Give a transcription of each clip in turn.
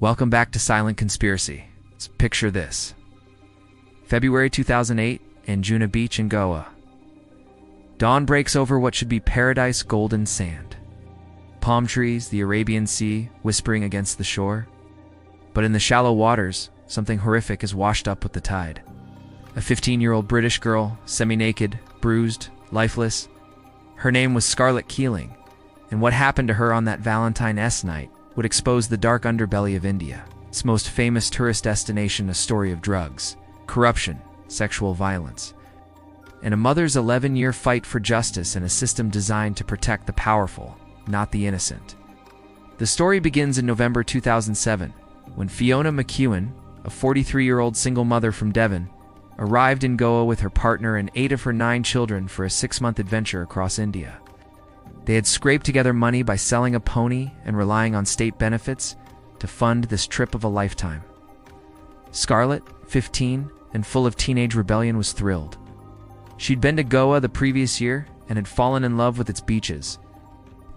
Welcome back to Silent Conspiracy. Picture this. February 2008, Anjuna Beach in Goa. Dawn breaks over what should be paradise golden sand. Palm trees, the Arabian Sea, whispering against the shore. But in the shallow waters, something horrific is washed up with the tide. A 15-year-old British girl, semi-naked, bruised, lifeless. Her name was Scarlett Keeling, and what happened to her on that Valentine's night would expose the dark underbelly of India, its most famous tourist destination, a story of drugs, corruption, sexual violence, and a mother's 11-year fight for justice in a system designed to protect the powerful, not the innocent. The story begins in November 2007, when Fiona McEwen, a 43-year-old single mother from Devon, arrived in Goa with her partner and 8 of her 9 children for a 6-month adventure across India. They had scraped together money by selling a pony and relying on state benefits to fund this trip of a lifetime. Scarlett, 15, and full of teenage rebellion, was thrilled. She'd been to Goa the previous year and had fallen in love with its beaches,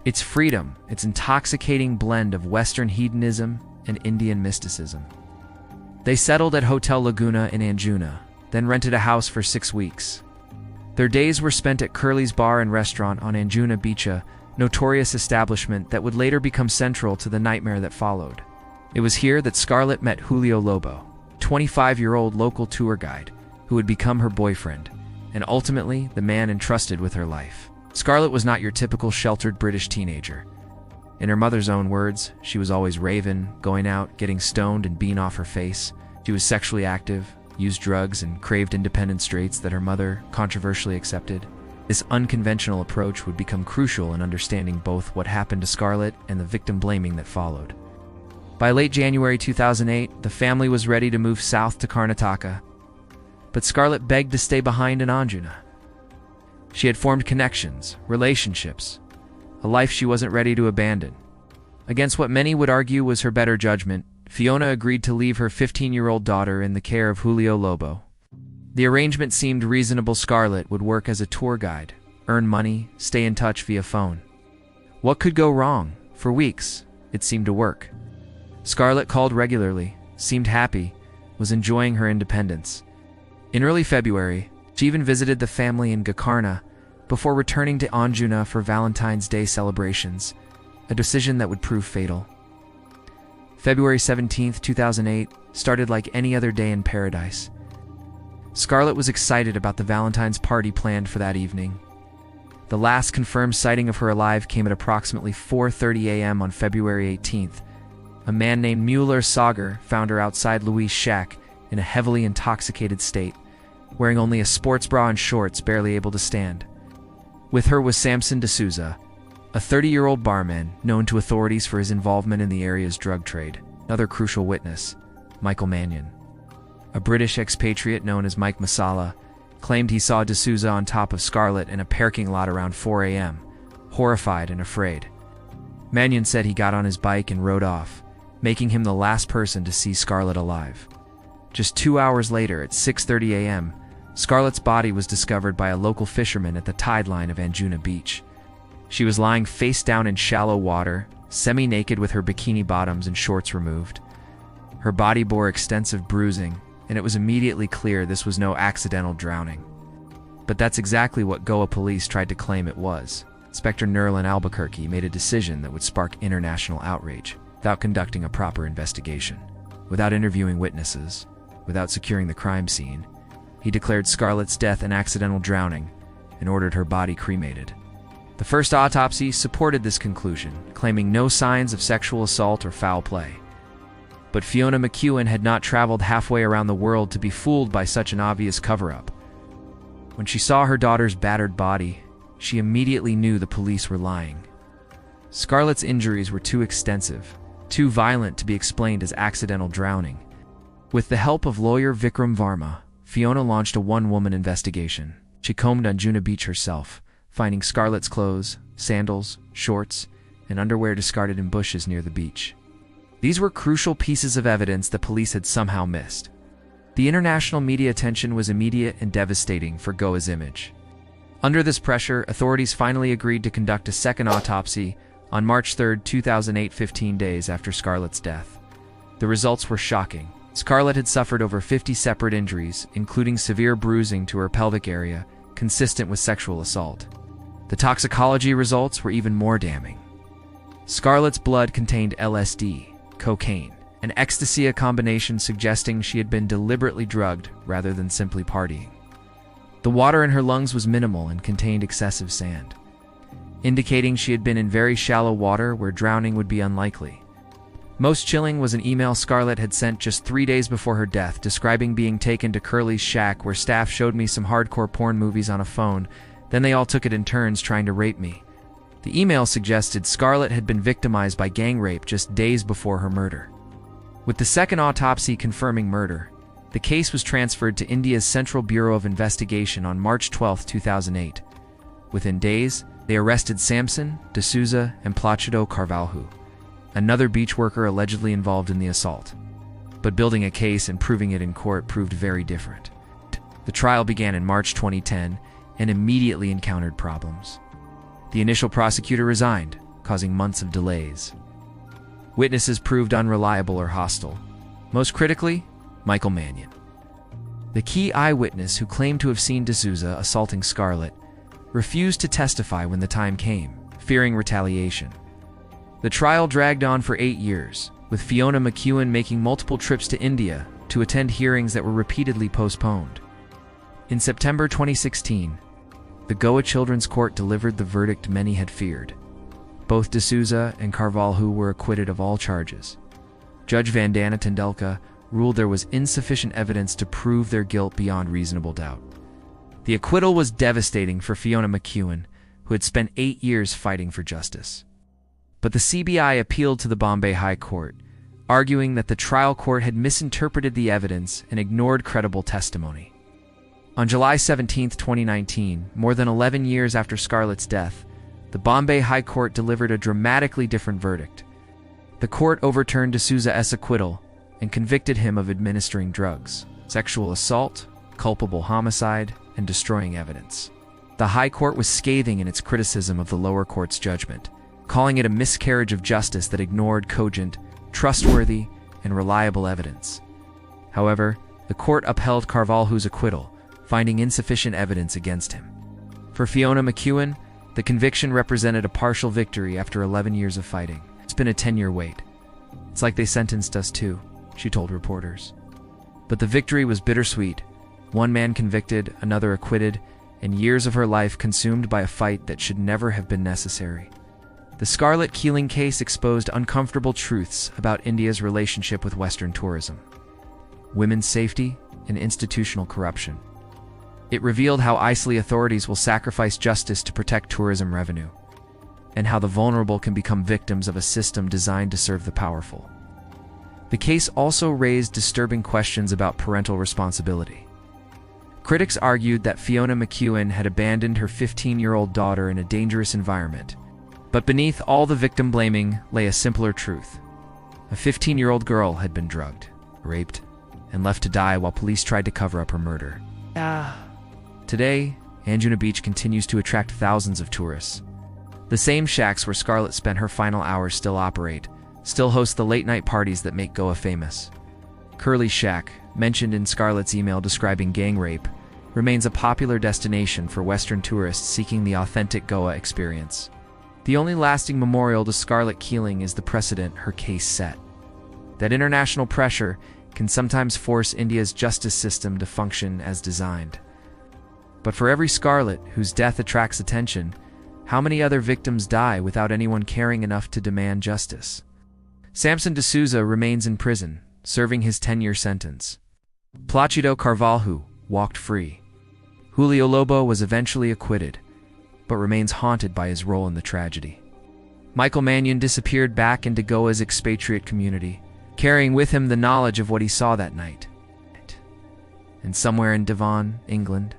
its freedom, its intoxicating blend of Western hedonism and Indian mysticism. They settled at Hotel Laguna in Anjuna, then rented a house for 6 weeks. Their days were spent at Curly's Bar and Restaurant on Anjuna Beach, a notorious establishment that would later become central to the nightmare that followed. It was here that Scarlett met Julio Lobo, 25-year-old local tour guide, who would become her boyfriend, and ultimately the man entrusted with her life. Scarlett was not your typical sheltered British teenager. In her mother's own words, she was always raving, going out, getting stoned, and being off her face. She was sexually active, used drugs, and craved independence traits that her mother controversially accepted. This unconventional approach would become crucial in understanding both what happened to Scarlett and the victim blaming that followed. By late January 2008, the family was ready to move south to Karnataka, but Scarlett begged to stay behind in Anjuna. She had formed connections, relationships, a life she wasn't ready to abandon. Against what many would argue was her better judgment, Fiona agreed to leave her 15-year-old daughter in the care of Julio Lobo. The arrangement seemed reasonable. Scarlett would work as a tour guide, earn money, stay in touch via phone. What could go wrong? For weeks, it seemed to work. Scarlett called regularly, seemed happy, was enjoying her independence. In early February, she even visited the family in Gokarna before returning to Anjuna for Valentine's Day celebrations, a decision that would prove fatal. February 17, 2008, started like any other day in paradise. Scarlett was excited about the Valentine's party planned for that evening. The last confirmed sighting of her alive came at approximately 4:30 a.m. on February 18th. A man named Mueller Sagar found her outside Louis' shack in a heavily intoxicated state, wearing only a sports bra and shorts, barely able to stand. With her was Samson D'Souza, a 30-year-old barman known to authorities for his involvement in the area's drug trade. Another crucial witness, Michael Mannion, a British expatriate known as Mike Masala, claimed he saw D'Souza on top of Scarlett in a parking lot around 4 a.m., horrified and afraid. Mannion said he got on his bike and rode off, making him the last person to see Scarlett alive. Just 2 hours later, at 6:30 a.m., Scarlett's body was discovered by a local fisherman at the tide line of Anjuna Beach. She was lying face down in shallow water, semi-naked with her bikini bottoms and shorts removed. Her body bore extensive bruising, and it was immediately clear this was no accidental drowning. But that's exactly what Goa police tried to claim it was. Inspector Nerlin Albuquerque made a decision that would spark international outrage without conducting a proper investigation, without interviewing witnesses, without securing the crime scene. He declared Scarlett's death an accidental drowning and ordered her body cremated. The first autopsy supported this conclusion, claiming no signs of sexual assault or foul play. But Fiona McEwen had not traveled halfway around the world to be fooled by such an obvious cover-up. When she saw her daughter's battered body, she immediately knew the police were lying. Scarlett's injuries were too extensive, too violent to be explained as accidental drowning. With the help of lawyer Vikram Varma, Fiona launched a one-woman investigation. She combed Anjuna Beach herself, finding Scarlett's clothes, sandals, shorts, and underwear discarded in bushes near the beach. These were crucial pieces of evidence the police had somehow missed. The international media attention was immediate and devastating for Goa's image. Under this pressure, authorities finally agreed to conduct a second autopsy on March 3, 2008, 15 days after Scarlett's death. The results were shocking. Scarlett had suffered over 50 separate injuries, including severe bruising to her pelvic area, consistent with sexual assault. The toxicology results were even more damning. Scarlett's blood contained LSD, cocaine, and ecstasy, a combination suggesting she had been deliberately drugged rather than simply partying. The water in her lungs was minimal and contained excessive sand, indicating she had been in very shallow water where drowning would be unlikely. Most chilling was an email Scarlett had sent just 3 days before her death, describing being taken to Curly's shack where staff showed me some hardcore porn movies on a phone, then they all took it in turns trying to rape me. The email suggested Scarlett had been victimized by gang rape just days before her murder. With the second autopsy confirming murder, the case was transferred to India's Central Bureau of Investigation on March 12, 2008. Within days, they arrested Samson, D'Souza, and Placido Carvalho, another beach worker allegedly involved in the assault. But building a case and proving it in court proved very different. The trial began in March 2010 and immediately encountered problems. The initial prosecutor resigned, causing months of delays. Witnesses proved unreliable or hostile. Most critically, Michael Mannion, the key eyewitness who claimed to have seen D'Souza assaulting Scarlett, refused to testify when the time came, fearing retaliation. The trial dragged on for 8 years, with Fiona McEwen making multiple trips to India to attend hearings that were repeatedly postponed. In September 2016, the Goa Children's Court delivered the verdict many had feared. Both D'Souza and Carvalho were acquitted of all charges. Judge Vandana Tendelka ruled there was insufficient evidence to prove their guilt beyond reasonable doubt. The acquittal was devastating for Fiona McEwen, who had spent 8 years fighting for justice. But the CBI appealed to the Bombay High Court, arguing that the trial court had misinterpreted the evidence and ignored credible testimony. On July 17, 2019, more than 11 years after Scarlett's death, the Bombay High Court delivered a dramatically different verdict. The court overturned D'Souza's acquittal and convicted him of administering drugs, sexual assault, culpable homicide, and destroying evidence. The High Court was scathing in its criticism of the lower court's judgment, calling it a miscarriage of justice that ignored cogent, trustworthy, and reliable evidence. However, the court upheld Carvalho's acquittal, finding insufficient evidence against him. For Fiona McEwen, the conviction represented a partial victory after 11 years of fighting. It's been a 10-year wait. It's like they sentenced us too, she told reporters. But the victory was bittersweet. One man convicted, another acquitted, and years of her life consumed by a fight that should never have been necessary. The Scarlett Keeling case exposed uncomfortable truths about India's relationship with Western tourism, women's safety, and institutional corruption. It revealed how ICE authorities will sacrifice justice to protect tourism revenue, and how the vulnerable can become victims of a system designed to serve the powerful. The case also raised disturbing questions about parental responsibility. Critics argued that Fiona McEwen had abandoned her 15-year-old daughter in a dangerous environment. But beneath all the victim blaming lay a simpler truth. A 15-year-old girl had been drugged, raped, and left to die while police tried to cover up her murder. Today, Anjuna Beach continues to attract thousands of tourists. The same shacks where Scarlett spent her final hours still operate, still host the late-night parties that make Goa famous. Curly's Shack, mentioned in Scarlett's email describing gang rape, remains a popular destination for Western tourists seeking the authentic Goa experience. The only lasting memorial to Scarlett Keeling is the precedent her case set. That international pressure can sometimes force India's justice system to function as designed. But for every Scarlett whose death attracts attention, how many other victims die without anyone caring enough to demand justice? Samson D'Souza remains in prison, serving his 10-year sentence. Placido Carvalho walked free. Julio Lobo was eventually acquitted, but remains haunted by his role in the tragedy. Michael Mannion disappeared back into Goa's expatriate community, carrying with him the knowledge of what he saw that night. And somewhere in Devon, England,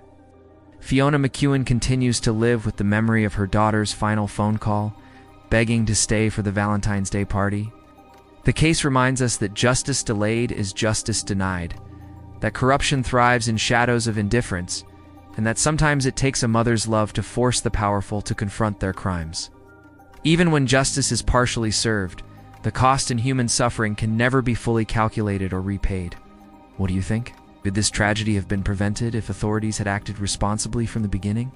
Fiona McEwen continues to live with the memory of her daughter's final phone call, begging to stay for the Valentine's Day party. The case reminds us that justice delayed is justice denied, that corruption thrives in shadows of indifference, and that sometimes it takes a mother's love to force the powerful to confront their crimes. Even when justice is partially served, The cost in human suffering can never be fully calculated or repaid. What do you think? Could this tragedy have been prevented if authorities had acted responsibly from the beginning?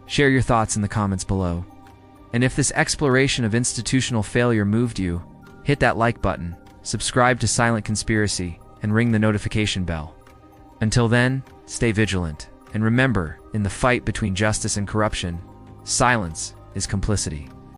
Share your thoughts in the comments below. And if this exploration of institutional failure moved you, hit that like button, subscribe to Silent Conspiracy, and ring the notification bell. Until then, stay vigilant, and remember, in the fight between justice and corruption, silence is complicity.